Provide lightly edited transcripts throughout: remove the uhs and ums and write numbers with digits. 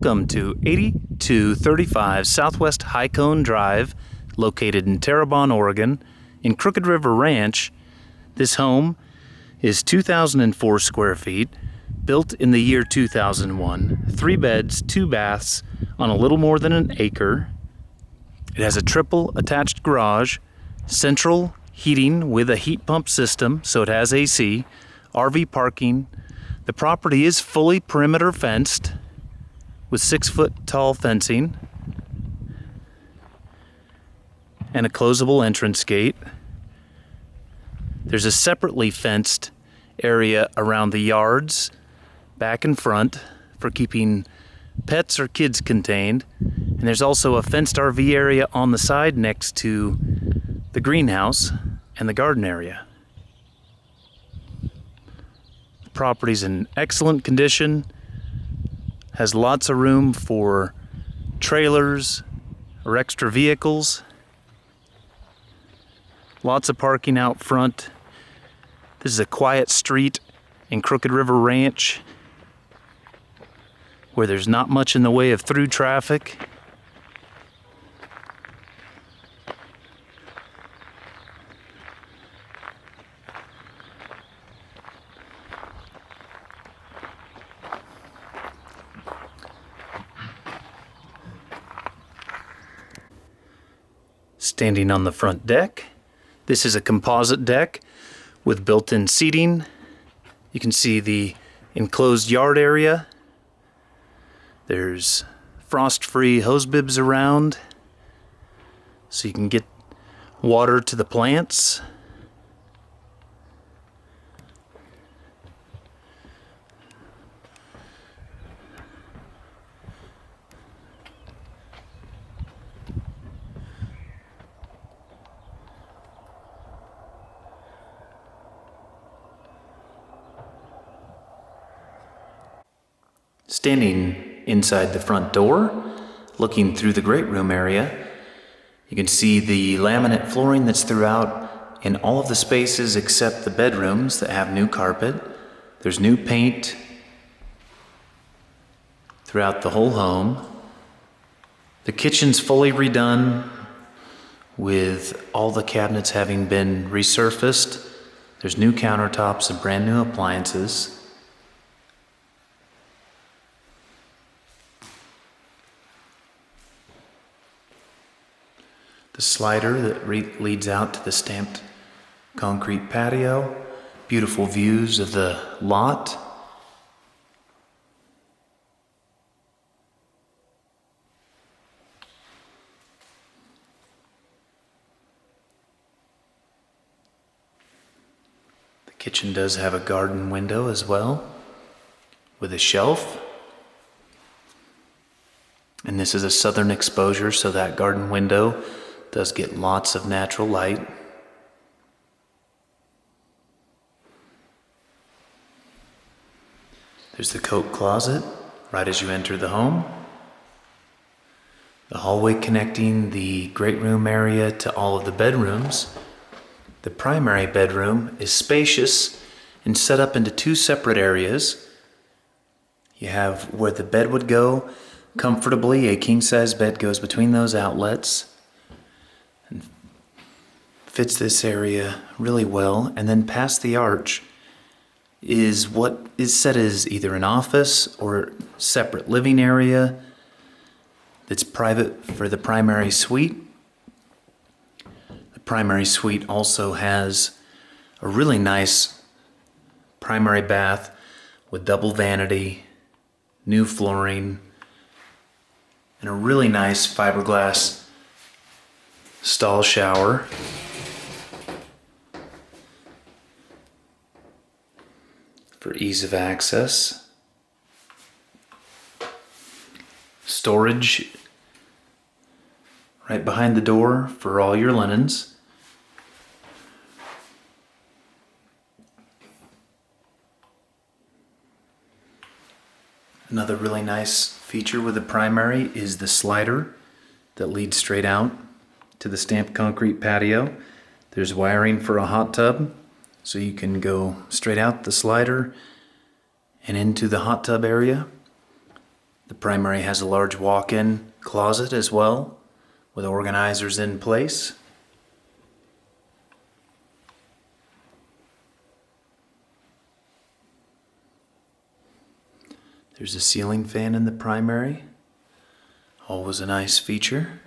Welcome to 8235 Southwest High Cone Drive, located in Terrebonne, Oregon, in Crooked River Ranch. This home is 2,004 square feet, built in the year 2001, 3 beds, 2 baths, on a little more than an acre. It has a triple attached garage, central heating with a heat pump system, so it has AC, RV parking. The property is fully perimeter fenced with 6-foot tall fencing and a closable entrance gate. There's a separately fenced area around the yards, back and front, for keeping pets or kids contained. And there's also a fenced RV area on the side next to the greenhouse and the garden area. The property's in excellent condition, has lots of room for trailers or extra vehicles, lots of parking out front. This is a quiet street in Crooked River Ranch where there's not much in the way of through traffic. Standing on the front deck, this is a composite deck with built-in seating. You can see the enclosed yard area. There's frost-free hose bibs around, so you can get water to the plants. Standing inside the front door, looking through the great room area, you can see the laminate flooring that's throughout in all of the spaces except the bedrooms that have new carpet. There's new paint throughout the whole home. The kitchen's fully redone with all the cabinets having been resurfaced. There's new countertops and brand new appliances. The slider that leads out to the stamped concrete patio. Beautiful views of the lot. The kitchen does have a garden window as well, with a shelf. And this is a southern exposure, so that garden window does get lots of natural light. There's the coat closet right as you enter the home. The hallway connecting the great room area to all of the bedrooms. The primary bedroom is spacious and set up into 2 separate areas. You have where the bed would go comfortably. A king-size bed goes between those outlets. Fits this area really well. And then past the arch is what is set as either an office or separate living area that's private for the primary suite. The primary suite also has a really nice primary bath with double vanity, new flooring, and a really nice fiberglass stall shower. For ease of access. Storage right behind the door for all your linens. Another really nice feature with the primary is the slider that leads straight out to the stamped concrete patio. There's wiring for a hot tub, so you can go straight out the slider and into the hot tub area. The primary has a large walk-in closet as well, with organizers in place. There's a ceiling fan in the primary, always a nice feature.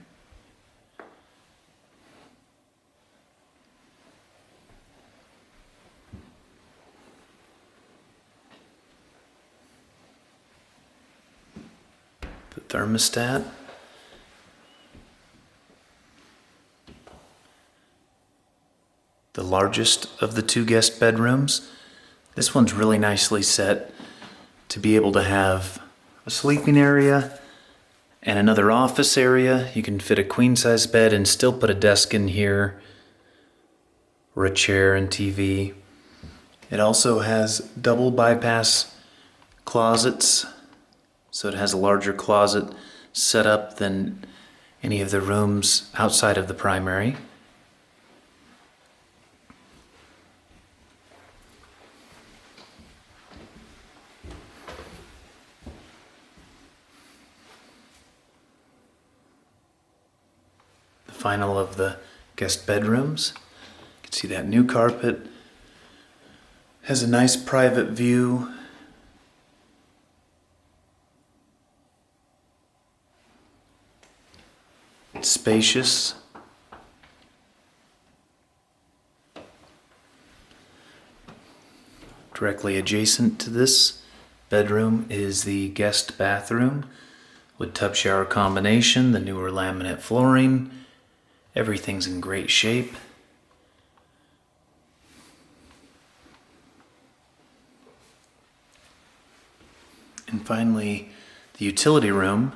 The thermostat. The largest of the two guest bedrooms. This one's really nicely set to be able to have a sleeping area and another office area. You can fit a queen-size bed and still put a desk in here, or a chair and TV. It also has double bypass closets, so it has a larger closet set up than any of the rooms outside of the primary. Final of the guest bedrooms. You can see that new carpet has a nice private view. It's spacious. Directly adjacent to this bedroom is the guest bathroom with tub shower combination, the newer laminate flooring. Everything's in great shape. And finally, the utility room.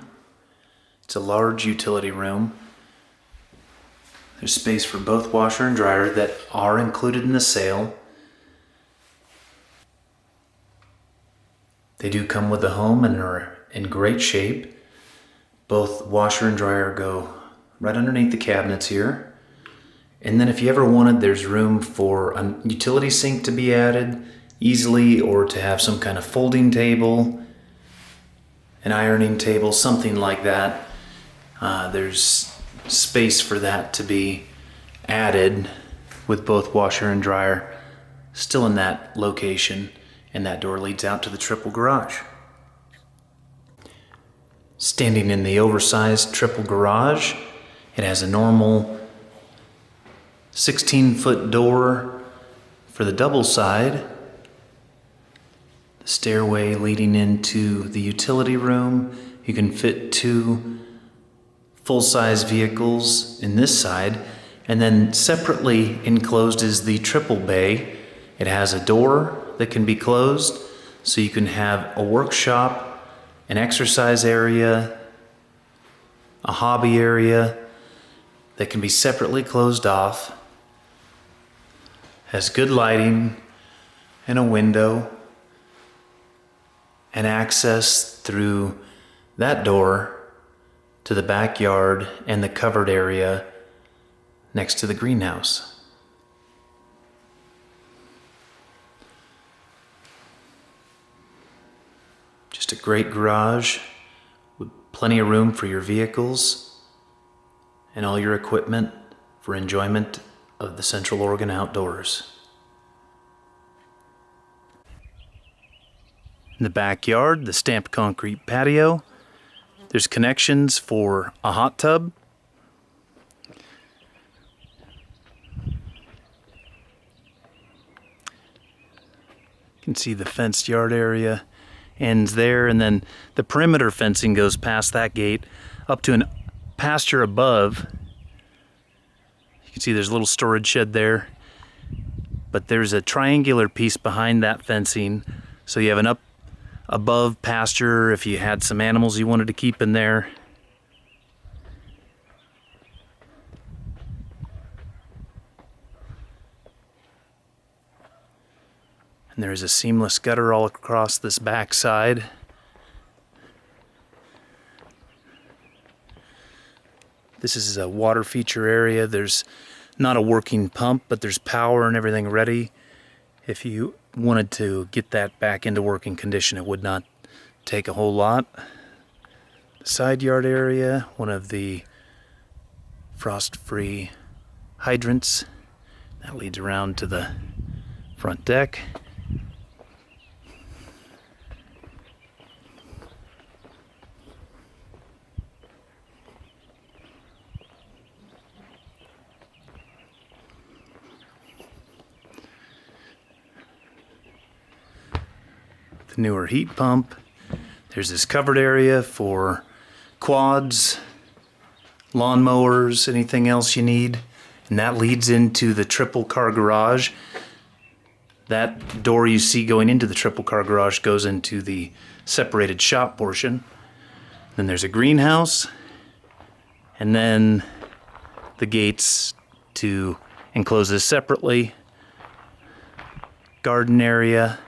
It's a large utility room. There's space for both washer and dryer that are included in the sale. They do come with the home and are in great shape. Both washer and dryer go right underneath the cabinets here. And then if you ever wanted, there's room for a utility sink to be added easily, or to have some kind of folding table, an ironing table, something like that. There's space for that to be added with both washer and dryer still in that location, and that door leads out to the triple garage. Standing in the oversized triple garage, it has a normal 16-foot door for the double side. The stairway leading into the utility room. You can fit two full-size vehicles in this side. And then separately enclosed is the triple bay. It has a door that can be closed, so you can have a workshop, an exercise area, a hobby area that can be separately closed off. Has good lighting and a window and access through that door to the backyard and the covered area next to the greenhouse. Just a great garage with plenty of room for your vehicles and all your equipment for enjoyment of the Central Oregon outdoors. In the backyard, the stamped concrete patio. There's connections for a hot tub. You can see the fenced yard area ends there, and then the perimeter fencing goes past that gate up to an pasture above. You can see there's a little storage shed there, but there's a triangular piece behind that fencing, so you have an up above pasture if you had some animals you wanted to keep in there. And there's a seamless gutter all across this back side. This is a water feature area. There's not a working pump, but there's power and everything ready. If you wanted to get that back into working condition, it would not take a whole lot. side yard area, one of the frost-free hydrants. That leads around to the front deck. The newer heat pump. There's this covered area for quads, lawnmowers, anything else you need. And that leads into the triple car garage. That door you see going into the triple car garage goes into the separated shop portion. Then there's a greenhouse, and then the gates to enclose this separately. Garden area.